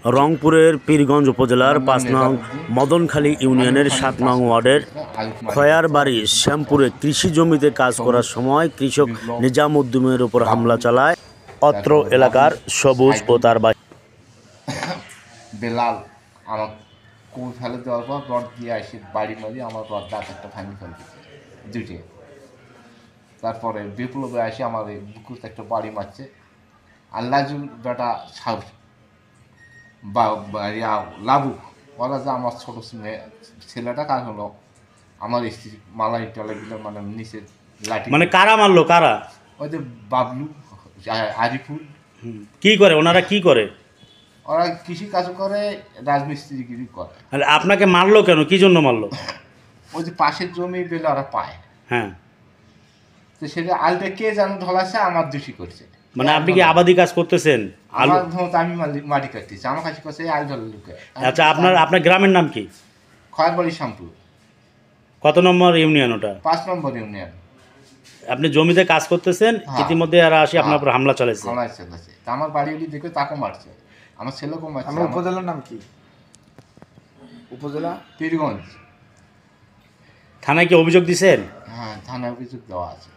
রংপুরের পীরগঞ্জ উপজেলার ৫ নং মদনখালী ইউনিয়নের ৭ নং ওয়ার্ডের খয়ারবাড়ি শ্যামপুরে কৃষি জমিতে কাজ করার সময় কৃষক নিজাম উদ্দিনের উপর হামলা চালায় অত্র এলাকার সবুজ ও তার বাড়ি। বেলাল আমার কুল ফেলে দেওয়ার পর রড দিয়ে আসি বাড়ি মারি আমার রড দাঁত একটা ভাঙি ফেল দিচ্ছে দুইটে। তারপরে বিপ্লবে আসি আমার এই বুকুতে একটা বাড়ি মারছে। আল্লাজুল বেটা সাহস বা লাবুক ওরা যে আমার ছোটো ছেলেটা কাজ হলো আমার স্ত্রী মালাই টলাগুলো মানে নিচে লাঠি। মানে কারা মারলো কারা? ওই যে বাবলু আরিফুল। কি করে ওনারা, কি করে? ওরা কৃষি কাজ করে, রাজমিস্ত্রিগিরি করে। আপনাকে মারলো কেন, কি জন্য মারলো? ওই যে পাশের জমি পেলে ওরা পায়। হ্যাঁ, তো সেটা আলটা কে যেন ঢলাছে আমার দোষী করছে। মানে আপনি কি আবাদি কাজ করতেছেন? আমার ধরো আমি মাটি কাটতেছি, আমার কাছে কাছে আল ঢালার লোকে। আচ্ছা, আপনার গ্রামের নাম কি? খয়ারবাড়ি শ্যামপুর। কত নম্বর ইউনিয়ন ওটা? ৫ নম্বর ইউনিয়ন। আপনি জমিতে কাজ করতেছেন, ইতিমধ্যে এরা আসি আপনার উপর হামলা চালাইছে। আমার বাড়ি দেখে তাকে মারছে, আমার ছেলেকেও মারছে। আমার উপজেলার নাম কি? উপজেলা পীরগঞ্জ। থানায় কি অভিযোগ দিছেন? হ্যাঁ, থানায় অভিযোগ দেওয়া আছে।